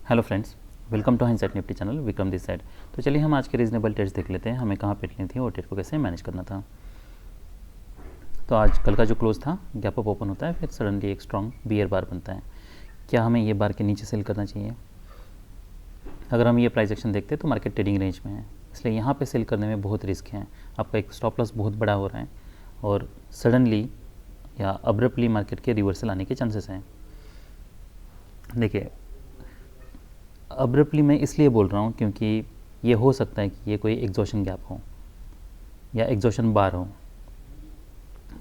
Hello friends, welcome to हाइंसाइट Nifty channel. Vikram this side. तो चलिए हम आज के रीजनेबल ट्रेड्स देख लेते हैं, हमें कहाँ पे लेनी थी और ट्रेड को कैसे मैनेज करना था। तो आज कल का जो क्लोज था, गैप अप ओपन होता है, फिर सडनली एक स्ट्रॉन्ग बियर बार बनता है। क्या हमें ये बार के नीचे सेल करना चाहिए? अगर हम ये प्राइस एक्शन देखते हैं तो मार्केट ट्रेडिंग रेंज में है, इसलिए यहाँ पे सेल करने में बहुत रिस्क है। आपका एक स्टॉप लॉस बहुत बड़ा हो रहा है और सडनली या अब्रप्टली मार्केट के रिवर्सल आने के चांसेस हैं। देखिए, अब्रप्टली मैं इसलिए बोल रहा हूँ क्योंकि ये हो सकता है कि ये कोई एग्जॉशन गैप हो या एग्जॉशन बार हो।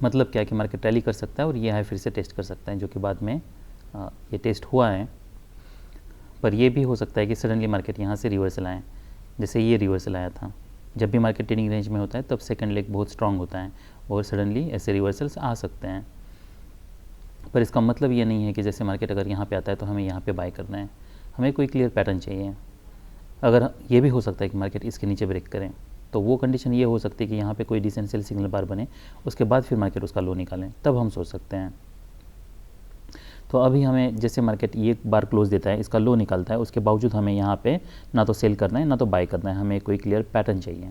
मतलब क्या है कि मार्केट रैली कर सकता है और ये हाई फिर से टेस्ट कर सकता है, जो कि बाद में ये टेस्ट हुआ है। पर ये भी हो सकता है कि सडनली मार्केट यहाँ से रिवर्सल आए, जैसे ये रिवर्सल आया था। जब भी मार्केट ट्रेडिंग रेंज में होता है तब सेकंड लेग बहुत स्ट्रांग होता है और सडनली ऐसे रिवर्सल्स आ सकते हैं। पर इसका मतलब ये नहीं है कि जैसे मार्केट अगर यहाँ पे आता है तो हमें यहाँ पे बाय करना है। हमें कोई क्लियर पैटर्न चाहिए। अगर ये भी हो सकता है कि मार्केट इसके नीचे ब्रेक करें, तो वो कंडीशन ये हो सकती है कि यहाँ पे कोई डिसेंट सेल सिग्नल बार बने, उसके बाद फिर मार्केट उसका लो निकालें, तब हम सोच सकते हैं। तो अभी हमें जैसे मार्केट ये बार क्लोज देता है, इसका लो निकालता है, उसके बावजूद हमें यहाँ पे ना तो सेल करना है ना तो बाय करना है, हमें कोई क्लियर पैटर्न चाहिए।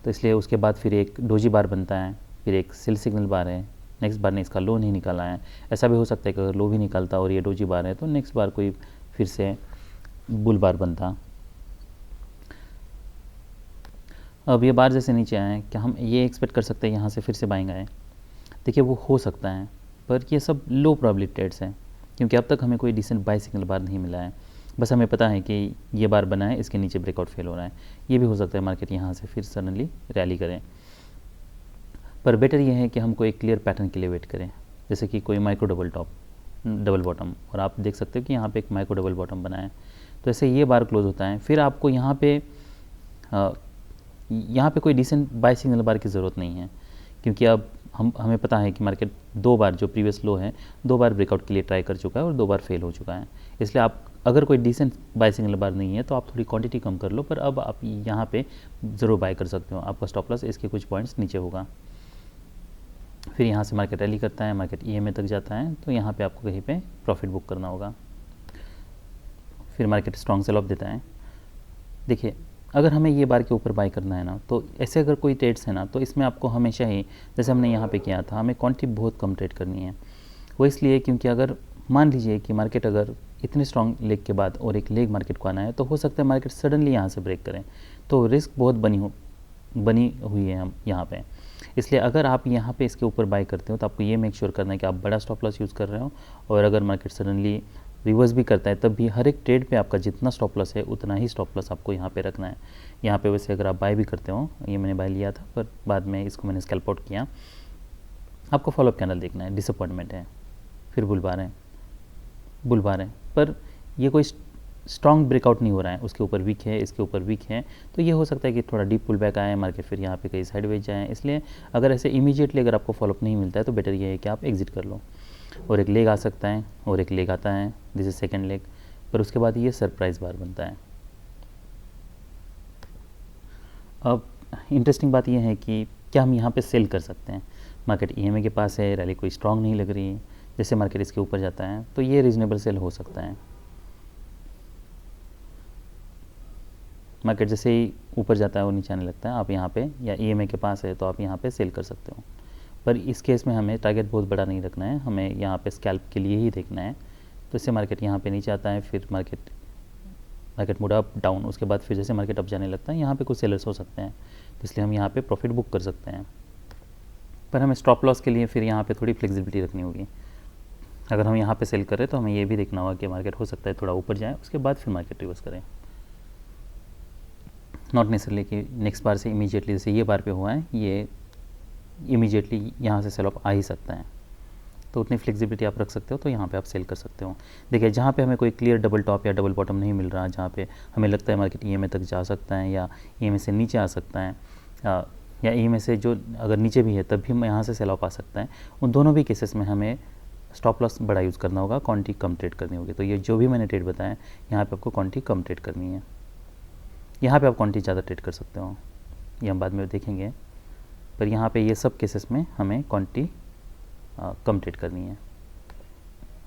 तो इसलिए उसके बाद फिर एक डोजी बार बनता है, फिर एक सेल सिग्नल बार है, नेक्स्ट बार ने इसका लो नहीं निकाला है। ऐसा भी हो सकता है कि अगर लो भी निकालता और ये डोजी बार है तो नेक्स्ट बार कोई फिर से बुल बार बनता। अब ये बार जैसे नीचे आए, क्या हम ये एक्सपेक्ट कर सकते हैं यहाँ से फिर से बाइंग आए? देखिए, वो हो सकता है, पर ये सब लो प्रोबेबिलिटी ट्रेड्स हैं, क्योंकि अब तक हमें कोई डिसेंट बाय सिग्नल बार नहीं मिला है। बस हमें पता है कि ये बार बना है, इसके नीचे ब्रेकआउट फेल हो रहा है। ये भी हो सकता है मार्केट यहाँ से फिर सडनली रैली करें, पर बेटर ये है कि हमको एक क्लियर पैटर्न के लिए वेट करें, जैसे कि कोई micro double top, double bottom. और आप देख सकते हो कि यहाँ पे एक माइक्रो डबल बॉटम बना है। तो ऐसे ये बार क्लोज होता है, फिर आपको यहाँ पे कोई डिसेंट बाय सिग्नल बार की ज़रूरत नहीं है, क्योंकि अब हमें पता है कि मार्केट दो बार जो प्रीवियस लो है, दो बार ब्रेकआउट के लिए ट्राई कर चुका है और दो बार फेल हो चुका है। इसलिए आप अगर कोई डिसेंट बाय सिग्नल बार नहीं है तो आप थोड़ी क्वांटिटी कम कर लो, पर अब आप यहाँ पे ज़रूर बाय कर सकते हो। आपका स्टॉप लॉस इसके कुछ पॉइंट्स नीचे होगा। फिर यहाँ से मार्केट रैली करता है, मार्केट ईएमए तक जाता है, तो यहाँ पे आपको कहीं पे प्रॉफिट बुक करना होगा। फिर मार्केट स्ट्रॉन्ग सेल ऑफ देता है। देखिए, अगर हमें ये बार के ऊपर बाय करना है ना, तो ऐसे अगर कोई ट्रेड्स है ना, तो इसमें आपको हमेशा ही, जैसे हमने यहाँ पे किया था, हमें क्वांटिटी बहुत कम ट्रेड करनी है। वो इसलिए क्योंकि अगर मान लीजिए कि मार्केट अगर इतने स्ट्रॉन्ग लेग के बाद और एक लेग मार्केट को आना है, तो हो सकता है मार्केट सडनली यहाँ से ब्रेक करें, तो रिस्क बहुत बनी हुई है हम यहाँ पे। इसलिए अगर आप यहाँ पे इसके ऊपर बाय करते हो तो आपको ये मेक श्योर करना है कि आप बड़ा स्टॉप लॉस यूज़ कर रहे हो। और अगर मार्केट सडनली रिवर्स भी करता है, तब भी हर एक ट्रेड पे आपका जितना स्टॉप लॉस है उतना ही स्टॉप लॉस आपको यहाँ पे रखना है। यहाँ पे वैसे अगर आप बाय भी करते हो, ये मैंने बाय लिया था पर बाद में इसको मैंने स्कैल्प आउट किया, आपको फॉलोअप कैंडल देखना है। डिसअपॉइंटमेंट है, फिर बुल बार है, पर ये कोई स्ट्रॉन्ग ब्रेकआउट नहीं हो रहा है, उसके ऊपर वीक है, इसके ऊपर वीक है, तो ये हो सकता है कि थोड़ा डीप पुल बैक आए मार्केट, फिर यहाँ पे कहीं साइडवेज जाए। इसलिए अगर ऐसे इमीडिएटली अगर आपको फॉलोअप नहीं मिलता है तो बेटर ये है कि आप एग्जिट कर लो। और एक लेग आ सकता है और एक लेग आता है, दिस इज सेकेंड लेग, पर उसके बाद ये सरप्राइज बार बनता है। अब इंटरेस्टिंग बात यह है कि क्या हम यहाँ पे सेल कर सकते हैं? मार्केट ईएमए के पास है, रैली कोई स्ट्रॉन्ग नहीं लग रही है, जैसे मार्केट इसके ऊपर जाता है तो ये रीजनेबल सेल हो सकता है। मार्केट जैसे ही ऊपर जाता है और नीचे आने लगता है, आप यहाँ पे, या ईएमए के पास है तो आप यहाँ पे सेल कर सकते हो। पर इस केस में हमें टारगेट बहुत बड़ा नहीं रखना है, हमें यहाँ पे स्कैल्प के लिए ही देखना है। तो इससे मार्केट यहाँ पे नीचे आता है, फिर मार्केट मूड अप डाउन, उसके बाद फिर जैसे मार्केट अप जाने लगता है, यहाँ पे कुछ सेलर्स हो सकते हैं, तो इसलिए हम यहाँ पे प्रॉफिट बुक कर सकते हैं। पर हमें स्टॉप लॉस के लिए फिर यहाँ पे थोड़ी फ्लेक्सिबिलिटी रखनी होगी। अगर हम यहाँ पे सेल करें तो हमें ये भी देखना होगा कि मार्केट हो सकता है थोड़ा ऊपर जाए, उसके बाद फिर मार्केट रिवर्स करें। नॉट नेसेसरली कि नेक्स्ट बार से इमीडिएटली, जैसे ये बार पे हुआ है, ये इमीडिएटली यहाँ से सेल ऑफ आ ही सकता है, तो उतनी फ्लेक्सिबिलिटी आप रख सकते हो, तो यहाँ पे आप सेल कर सकते हो। देखिए, जहाँ पे हमें कोई क्लियर डबल टॉप या डबल बॉटम नहीं मिल रहा, जहाँ पे हमें लगता है मार्केट ईएमए तक जा सकता है या ईएमए से नीचे आ सकता है, या ईएमए से जो अगर नीचे भी है तब भी यहाँ से सेल ऑफ आ सकता है, उन दोनों भी केसेस में हमें स्टॉप लॉस बड़ा यूज़ करना होगा, क्वांटिटी कम ट्रेड करनी होगी। तो ये जो भी मैंने ट्रेड बताया, यहाँ पे आपको क्वांटिटी कम ट्रेड करनी है। यहाँ पे आप क्वांटिटी ज़्यादा ट्रेड कर सकते हो, ये हम बाद में देखेंगे, पर यहाँ पे ये सब केसेस में हमें क्वांटिटी कम ट्रेड करनी है।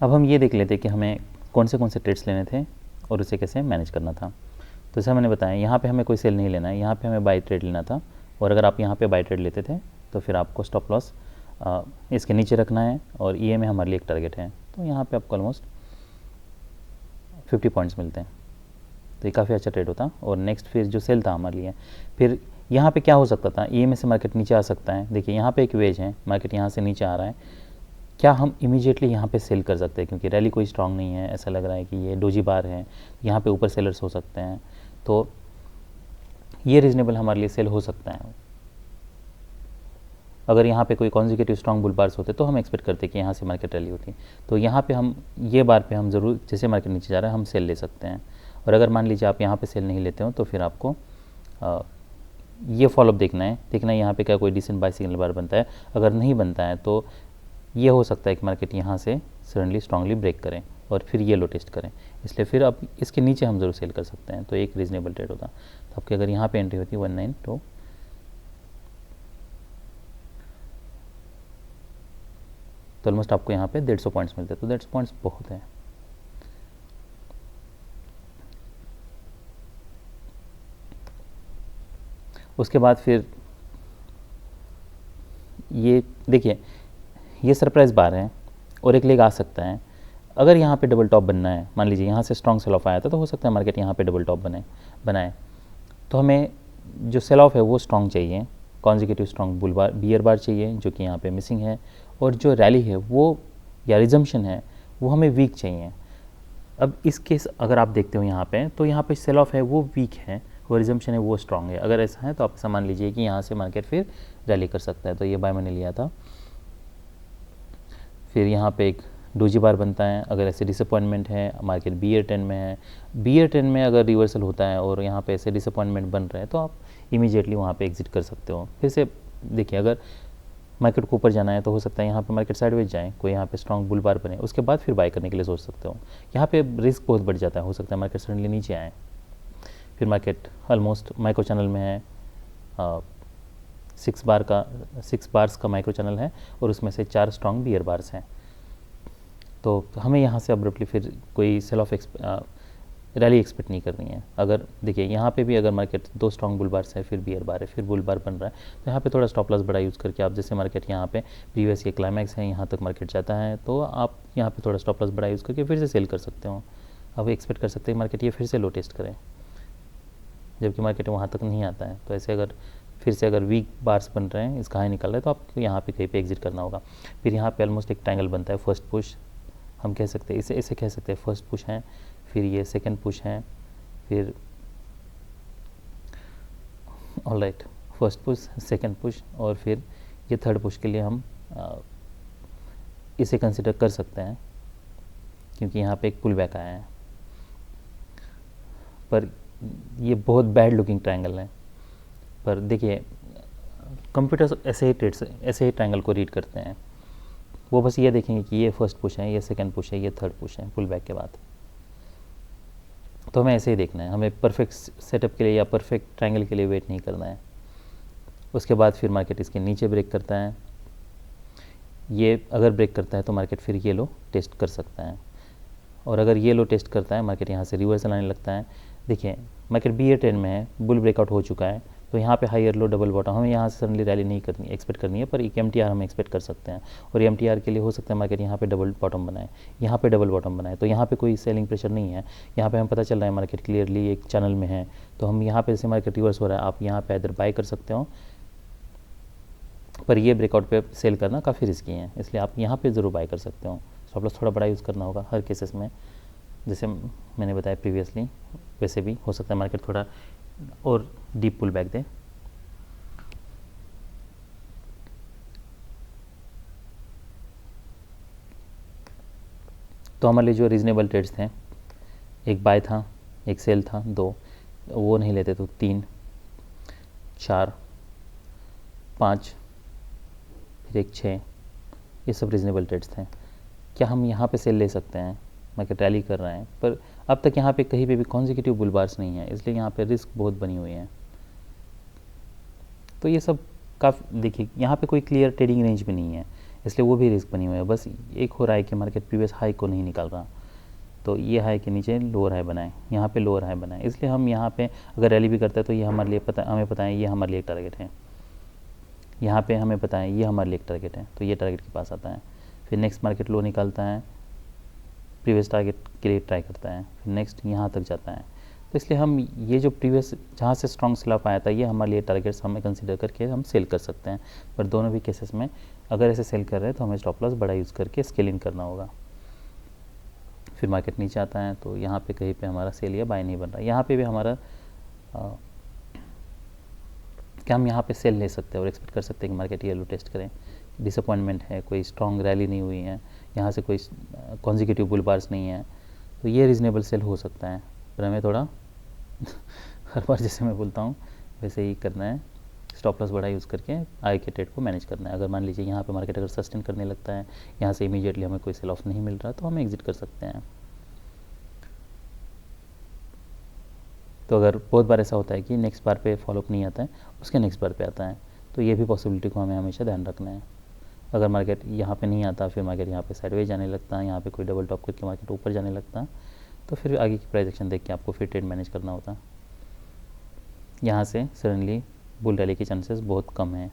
अब हम ये देख लेते हैं कि हमें कौन से ट्रेड्स लेने थे और उसे कैसे मैनेज करना था। तो जैसा मैंने बताया, यहाँ पे हमें कोई सेल नहीं लेना है, यहाँ पे हमें बाई ट्रेड लेना था। और अगर आप यहाँ पे बाई ट्रेड लेते थे तो फिर आपको स्टॉप लॉस इसके नीचे रखना है, और EMA हमारे लिए एक टारगेट है। तो यहाँ पे आपको ऑलमोस्ट 50 पॉइंट्स मिलते हैं, तो ये काफ़ी अच्छा ट्रेड होता। और नेक्स्ट फिर जो सेल था हमारे लिए, फिर यहाँ पे क्या हो सकता था, EMA से मार्केट नीचे आ सकता है। देखिए यहाँ पे एक वेज है, मार्केट यहाँ से नीचे आ रहा है, क्या हम इमीडिएटली यहाँ पे सेल कर सकते हैं, क्योंकि रैली कोई स्ट्रांग नहीं है, ऐसा लग रहा है कि ये डोजी बार है, यहाँ पे ऊपर सेलर्स हो सकते हैं, तो ये रीजनेबल हमारे लिए सेल हो सकता है। अगर यहाँ पे कोई कॉन्जिक्यूटिव स्ट्रॉन्ग बुल बार्स होते तो हम एक्सपेक्ट करते कि यहाँ से मार्केट रैली होती, तो यहाँ पे हम ये बार पे हम ज़रूर, जैसे मार्केट नीचे जा रहा है, हम सेल ले सकते हैं। और अगर मान लीजिए आप यहाँ पे सेल नहीं लेते हो तो फिर आपको ये फॉलोअप देखना है यहाँ पे क्या कोई डिसेंट बाय सिग्नल बार बनता है। अगर नहीं बनता है तो ये हो सकता है कि मार्केट यहाँ से सडनली स्ट्रांगली ब्रेक करें और फिर ये लो टेस्ट करें, इसलिए फिर अब इसके नीचे हम ज़रूर सेल कर सकते हैं, तो एक रीजनेबल ट्रेड होता। तो आपकी अगर यहाँ पे एंट्री होती है 192, तो ऑलमोस्ट आपको यहाँ पे 150 पॉइंट्स मिलते हैं, तो 150 पॉइंट्स बहुत है। उसके बाद फिर ये देखिए, ये सरप्राइज बार है और एक लेग आ सकता है। अगर यहाँ पे डबल टॉप बनना है, मान लीजिए यहाँ से स्ट्रॉन्ग सेल ऑफ आया था, तो हो सकता है मार्केट यहाँ पे डबल टॉप बनाए, तो हमें जो सेल ऑफ है वो स्ट्रॉन्ग चाहिए, कॉन्जिक्यूटिव स्ट्रॉन्ग बुल बार बियर बार चाहिए, जो कि यहाँ पे मिसिंग है। और जो रैली है वो या रिजम्पशन है वो हमें वीक चाहिए। अब इस केस अगर आप देखते हो यहाँ पे, तो यहाँ पे सेल ऑफ है वो वीक है, वो रिजम्पशन है वो स्ट्रॉन्ग है। अगर ऐसा है तो आप ऐसा मान लीजिए कि यहाँ से मार्केट फिर रैली कर सकता है, तो ये बाय मैंने लिया था। फिर यहाँ पे एक डोजी बार बनता है, अगर ऐसे डिसअपॉइंटमेंट है, मार्केट BA 10 में है, BA 10 में अगर रिवर्सल होता है और यहाँ पे ऐसे डिसअपॉइंटमेंट बन रहे हैं, तो आप इमीडिएटली वहाँ पे एग्जिट कर सकते हो। फिर से देखिए, अगर मार्केट को ऊपर जाना है तो हो सकता है यहाँ पे मार्केट साइडवेज जाए, कोई यहाँ पे स्ट्रॉन्ग बुल बार बने, उसके बाद फिर बाय करने के लिए सोच सकते हो। यहाँ पे रिस्क बहुत बढ़ जाता है, हो सकता है मार्केट सडनली नीचे आए। फिर मार्केट ऑलमोस्ट माइक्रो चैनल में है, 6 बार्स का माइक्रो चैनल है, और उसमें से 4 स्ट्रॉन्ग बियर बार्स हैं। तो हमें यहाँ से अब्रप्टली फिर कोई सेल ऑफ रैली एक्सपेक्ट नहीं करनी है। अगर देखिए यहाँ पे भी अगर मार्केट 2 स्ट्रॉन्ग बुल बार्स है, फिर बियर बार है, फिर बुल बार बन रहा है, तो यहाँ पे थोड़ा स्टॉप लॉस बड़ा यूज़ करके आप, जैसे मार्केट यहाँ पे प्रीवियस ये क्लाइमैक्स है, यहाँ तक मार्केट जाता है, तो आप यहाँ पे थोड़ा स्टॉप लॉस बड़ा यूज़ करके फिर से सेल कर सकते हो। अब एक्सपेक्ट कर सकते हैं मार्केट ये फिर से लो टेस्ट करें, जबकि मार्केट वहाँ तक नहीं आता है। तो ऐसे अगर फिर से अगर वीक बार्स बन रहे हैं, इसका हाई निकल रहा है, तो आपको यहाँ पे कहीं पे एग्जिट करना होगा। फिर यहाँ पे ऑलमोस्ट एक ट्रायंगल बनता है, फर्स्ट पुश हम कह सकते हैं, इसे कह सकते हैं फर्स्ट पुश है, फिर ये सेकंड पुश है, फिर alright first push, second push, और फिर ये थर्ड पुश के लिए हम इसे कंसिडर कर सकते हैं, क्योंकि यहाँ पे एक पुल बैक आया है। पर ये बहुत बैड लुकिंग ट्रायंगल है। पर देखिए, कंप्यूटर्स ऐसे ही ट्रायंगल को रीड करते हैं, वो बस ये देखेंगे कि ये फर्स्ट पुश है, ये सेकंड पुश है, ये थर्ड पुश है पुल बैक के बाद। तो हमें ऐसे ही देखना है, हमें परफेक्ट सेटअप के लिए या परफेक्ट ट्रायंगल के लिए वेट नहीं करना है। उसके बाद फिर मार्केट इसके नीचे ब्रेक करता है, ये अगर ब्रेक करता है तो मार्केट फिर ये लो टेस्ट कर सकता है, और अगर ये लो टेस्ट करता है मार्केट यहाँ से रिवर्सल आने लगता है। देखिए मार्केट BA 10 में है, बुल ब्रेकआउट हो चुका है, तो यहाँ पे हायर लो डबल बॉटम, हमें यहाँ से सडनली रैली नहीं करनी एक्सपेक्ट करनी है, पर एक MTR हम एक्सपेक्ट कर सकते हैं। और MTR के लिए हो सकता है मार्केट यहाँ पे डबल बॉटम बनाए, यहाँ पे डबल बॉटम बनाए, तो यहाँ पे कोई सेलिंग प्रेशर नहीं है। यहाँ पे हमें पता चल रहा है मार्केट क्लियरली एक चैनल में है, तो हम यहाँ पे जैसे मार्केट रिवर्स हो रहा है, आप यहाँ पे इधर बाय कर सकते हो, पर ये ब्रेकआउट पे सेल करना काफ़ी रिस्की है, इसलिए आप यहाँ पे ज़रूर बाय कर सकते हो। स्टॉप लॉस थोड़ा बड़ा यूज़ करना होगा हर केसेस में, जैसे मैंने बताया प्रीवियसली। वैसे भी हो सकता है मार्केट थोड़ा और डीप पुल बैक दे। तो हमारे लिए जो रीजनेबल ट्रेड्स थे, एक बाय था, एक सेल था, 2 वो नहीं लेते तो 3 4 5 फिर एक 6, ये सब रीजनेबल ट्रेड्स थे। क्या हम यहाँ पे सेल ले सकते हैं, मार्केट रैली कर रहे हैं, पर अब तक यहाँ पे कहीं पे भी कॉन्जिक्यूटिव बुल बार्स नहीं है, इसलिए यहाँ पे रिस्क बहुत बनी हुई है। तो ये सब काफ़ी, देखिए यहाँ पे कोई क्लियर ट्रेडिंग रेंज भी नहीं है, इसलिए वो भी रिस्क बनी हुई है। बस एक हो रहा है कि मार्केट प्रीवियस हाई को नहीं निकाल रहा, तो ये हाई के नीचे लोअर हाई बनाए, यहाँ पे लोअर हाई बनाए, इसलिए हम यहाँ पे अगर रैली भी करते हैं तो ये हमारे लिए हमें पता है ये हमारे लिए एक टारगेट है, यहाँ पे हमें पता है ये हमारे लिए एक टारगेट है, तो ये टारगेट के पास आता है। फिर नेक्स्ट मार्केट लो निकालता है, प्रीवियस टारगेट के लिए ट्राई करता है, फिर नेक्स्ट यहाँ तक जाता है। तो इसलिए हम ये जो प्रीवियस जहाँ से स्ट्रॉन्ग सेल ऑफ आया था ये हमारे लिए टारगेट्स हमें कंसीडर करके हम सेल कर सकते हैं। पर दोनों भी केसेस में अगर ऐसे सेल कर रहे हैं तो हमें स्टॉप लॉस बड़ा यूज़ करके स्केलिंग करना होगा। फिर मार्केट नीचे आता है तो यहाँ पे कहीं पे हमारा सेल या बाय नहीं बन रहा, यहाँ पे भी हमारा क्या हम यहाँ पे सेल ले सकते हैं और एक्सपेक्ट कर सकते हैं कि मार्केट येलो टेस्ट करें। डिसअपॉइंटमेंट है, कोई स्ट्रॉन्ग रैली नहीं हुई है, यहाँ से कोई कॉन्जिक्यूटिव बुल बार्स नहीं है, तो ये रीजनेबल सेल हो सकता है। पर हमें थोड़ा हर बार जैसे मैं बोलता हूँ वैसे ही करना है, स्टॉप लॉस बड़ा यूज़ करके आगे के ट्रेड को मैनेज करना है। अगर मान लीजिए यहाँ पे मार्केट अगर सस्टेन करने लगता है, यहाँ से इमीडिएटली हमें कोई सेल ऑफ नहीं मिल रहा तो हम एग्जिट कर सकते हैं। तो अगर बहुत बार ऐसा होता है कि नेक्स्ट बार पे फॉलोअप नहीं आता है, उसके नेक्स्ट बार पे आता है, तो ये भी पॉसिबिलिटी को हमें हमेशा ध्यान रखना है। अगर मार्केट यहाँ पे नहीं आता, फिर मार्केट यहाँ पे साइडवेज जाने लगता है, यहाँ पे कोई डबल टॉप करके मार्केट ऊपर जाने लगता है, तो फिर आगे की प्राइस एक्शन देख के आपको फिर ट्रेड मैनेज करना होता है। यहाँ से सडनली बुल रैली के चांसेस बहुत कम हैं।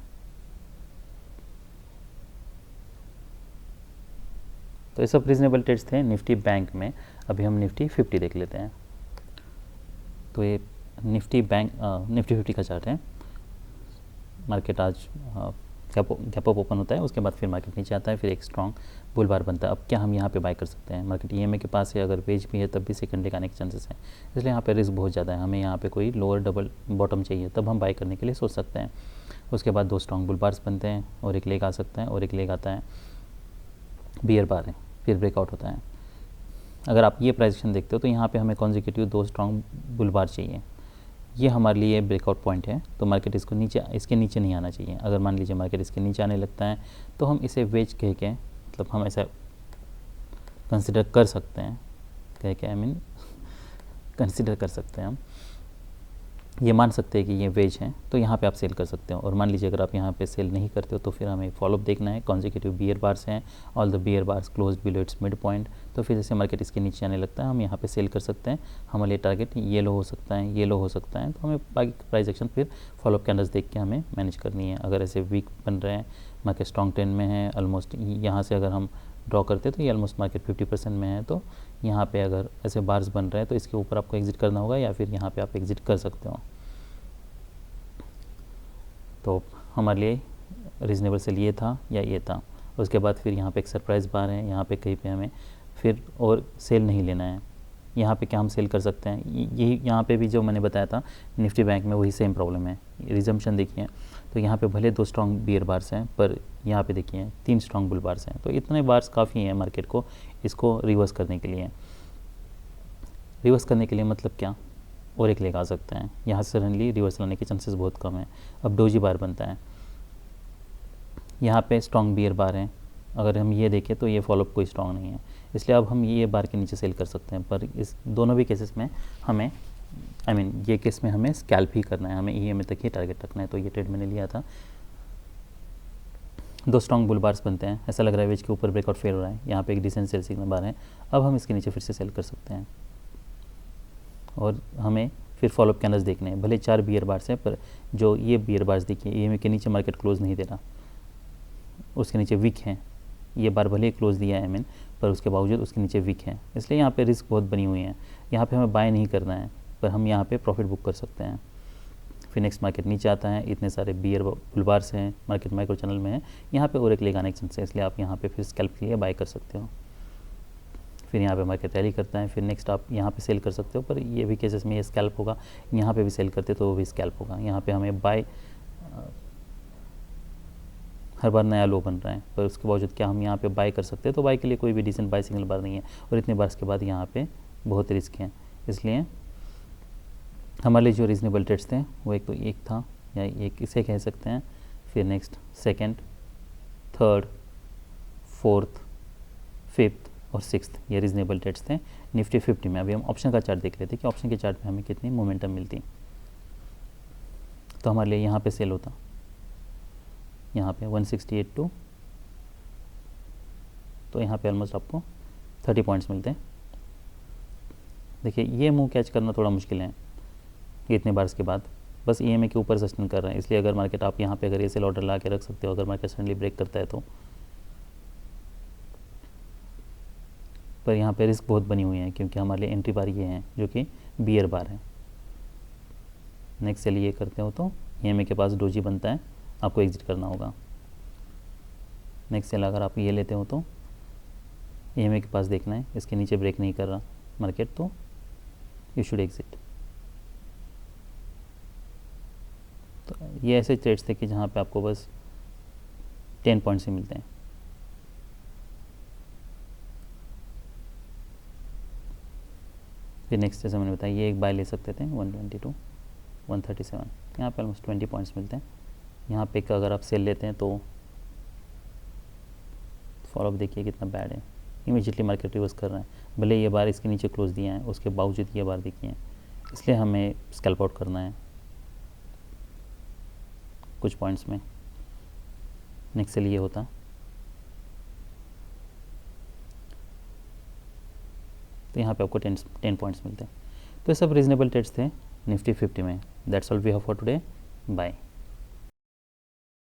तो ये सब रीजनेबल ट्रेड्स थे निफ्टी बैंक में। अभी हम निफ्टी 50 देख लेते हैं। तो ये निफ्टी 50 का चार्ट है। मार्केट आज गैप अप ओपन होता है, उसके बाद फिर मार्केट नीचे आता है, फिर एक स्ट्रॉन्ग बुल बार बनता है। अब क्या हम यहाँ पे बाय कर सकते हैं? मार्केट ईएमए के पास है, अगर वेज भी है तब भी सेकंड डे का आने के चांसेस हैं, इसलिए यहाँ पे रिस्क बहुत ज़्यादा है। हमें यहाँ पे कोई लोअर डबल बॉटम चाहिए तब हम बाय करने के लिए सोच सकते हैं। उसके बाद 2 स्ट्रॉन्ग बुल बार्स बनते हैं और एक लेग आ सकता है, और एक लेग आता है बियर बार है, फिर ब्रेकआउट होता है। अगर आप ये प्राइस एक्शन देखते हो तो यहाँ पे हमें कॉन्जिक्यूटिव 2 स्ट्रॉन्ग बुल बार चाहिए, ये हमारे लिए ब्रेकआउट पॉइंट है। तो मार्केट इसके नीचे नहीं आना चाहिए। अगर मान लीजिए मार्केट इसके नीचे आने लगता है तो हम इसे वेज कह के, मतलब हम ऐसा कंसिडर कर सकते हैं, कह के आई मीन कंसिडर कर सकते हैं, हम ये मान सकते हैं कि ये वेज है, तो यहाँ पे आप सेल कर सकते हो। और मान लीजिए अगर आप यहाँ पे सेल नहीं करते हो तो फिर हमें फॉलोअप देखना है। कॉन्जिक्यूटिव बियर बार्स हैं, all the bear bars closed below its mid point, तो फिर जैसे मार्केट इसके नीचे आने लगता है हम यहाँ पे सेल कर सकते हैं। हमारे लिए टारगेट ये लो हो सकता है, ये लो हो सकता है, तो हमें बाकी प्राइस एक्शन फिर फॉलोअप कैंडल्स देख के हमें मैनेज करनी है। अगर ऐसे वीक बन रहे हैं, मार्केट स्ट्रॉन्ग ट्रेंड में है, ऑलमोस्ट यहाँ से अगर हम ड्रॉ करते हैं तो ये ऑलमोस्ट मार्केट 50% में है, तो यहाँ पे अगर ऐसे बार्स बन रहे हैं तो इसके ऊपर आपको एग्जिट करना होगा, या फिर यहाँ पे आप एग्जिट कर सकते हो। तो हमारे लिए रीज़नेबल सेल ये था या ये था। उसके बाद फिर यहाँ पे एक सरप्राइज़ बार है, यहाँ पे कहीं पे हमें फिर और सेल नहीं लेना है। यहाँ पे क्या हम सेल कर सकते हैं? यही यहाँ पे भी जो मैंने बताया था निफ्टी बैंक में वही सेम प्रॉब्लम है। रिजम्पशन देखिए तो यहाँ पे भले 2 स्ट्रॉन्ग बियर बार्स हैं, पर यहाँ पे देखिए 3 स्ट्रॉन्ग बुल बार्स हैं, तो इतने बार्स काफ़ी हैं मार्केट को इसको रिवर्स करने के लिए। रिवर्स करने के लिए मतलब क्या? और एक लेग आ सकता है, यहाँ से सडनली रिवर्स लाने के चांसेस बहुत कम है। अब डोजी बार बनता है, यहाँ पे स्ट्रॉन्ग बियर बार है, अगर हम ये देखें तो ये फॉलोअप कोई स्ट्रॉन्ग नहीं है, इसलिए अब हम ये बार के नीचे सेल कर सकते हैं। पर इस दोनों भी केसेस में हमें ये केस में हमें स्कैल्प ही करना है, हमें ईएमए तक ही टारगेट रखना है। तो ये ट्रेड मैंने लिया था, 2 स्ट्रॉन्ग बुल बार्स बनते हैं, ऐसा लग रहा है वेज के ऊपर ब्रेकआउट फेल हो रहा है, यहाँ पे एक डिसेंट सेल सिग्नल बार है। अब हम इसके नीचे फिर से सेल कर सकते हैं, और हमें फिर फॉलोअप कैंडल्स देखने हैं। भले 4 बियर बार्स हैं, पर जो ये बियर बार्स देखिए ईएमए के नीचे मार्केट क्लोज नहीं दे रहा, उसके नीचे वीक है। ये बार भले क्लोज दिया है पर उसके बावजूद उसके नीचे वीक है, इसलिए यहाँ पे रिस्क बहुत बनी हुई है। यहाँ पे हमें बाय नहीं करना है, पर हम यहाँ पे प्रॉफिट बुक कर सकते हैं। फिर नेक्स्ट मार्केट नीचे आता है, इतने सारे बियर बुल बार्स हैं, मार्केट माइक्रो चैनल में है, यहाँ पे और एक लेग आने के चांस है, इसलिए आप यहाँ पे फिर स्कैल्प के लिए बाय कर सकते हो। फिर यहाँ पे मार्केट रैली करता है, फिर नेक्स्ट आप यहाँ पे सेल कर सकते हो, पर ये भी केसेस में ये स्कैल्प होगा। यहाँ पे भी सेल करते तो वो भी स्कैल्प होगा। यहाँ पे हमें बाय हर बार नया लो बन रहा है, पर उसके बावजूद क्या हम यहाँ पे बाय कर सकते हैं? तो बाय के लिए कोई भी डिसेंट बाय सिग्नल बार नहीं है, और इतने बार्स के बाद यहाँ पे बहुत रिस्क है। इसलिए हमारे लिए जो रीजनेबल ट्रेड्स थे वो एक तो एक था, या एक इसे कह सकते हैं, फिर next second, third, fourth, fifth और सिक्स्थ, ये रीजनेबल ट्रेड्स थे निफ्टी 50 में। अभी हम ऑप्शन का चार्ट देख लेते हैं कि ऑप्शन के चार्ट में हमें कितनी मोमेंटम मिलती। तो हमारे लिए यहाँ पे सेल होता, यहाँ पे 168 तो यहाँ पे ऑलमोस्ट आपको 30 पॉइंट्स मिलते हैं। देखिए ये मूव कैच करना थोड़ा मुश्किल है इतने बार के बाद, बस EMA के ऊपर सस्टेन कर रहे हैं, इसलिए अगर मार्केट आप यहाँ पे अगर ये सेल ऑर्डर ला के रख सकते हो अगर मार्केट सडनली ब्रेक करता है तो। पर यहाँ पे रिस्क बहुत बनी हुई है क्योंकि हमारे लिए एंट्री बार ये है जो कि बियर बार है। नेक्स्ट सेल ये करते हो तो EMA के पास डोजी बनता है, आपको एग्जिट करना होगा। नेक्स्ट सेल अगर आप ये लेते हो तो EMA के पास देखना है, इसके नीचे ब्रेक नहीं कर रहा मार्केट तो यू शुड एग्जिट। तो ये ऐसे ट्रेड्स थे कि जहाँ पे आपको बस 10 पॉइंट्स ही मिलते हैं। फिर नेक्स्ट जैसे मैंने बताया ये एक बाय ले सकते थे 122 137, यहाँ पे ऑलमोस्ट 20 पॉइंट्स मिलते हैं। यहाँ पे अगर आप सेल लेते हैं तो फॉलोअप देखिए कितना बैड है, इमीडिएटली मार्केट रिवर्स कर रहे हैं, भले ये बार इसके नीचे क्लोज दिया है उसके बावजूद ये बार देखिए हैं, इसलिए हमें स्कैल्प आउट करना है कुछ पॉइंट्स में। नेक्स्ट सेल ये होता तो यहाँ पे आपको 10 पॉइंट्स मिलते हैं। तो ये सब रीजनेबल ट्रेड्स थे निफ्टी 50 में। That's all we have for today, bye.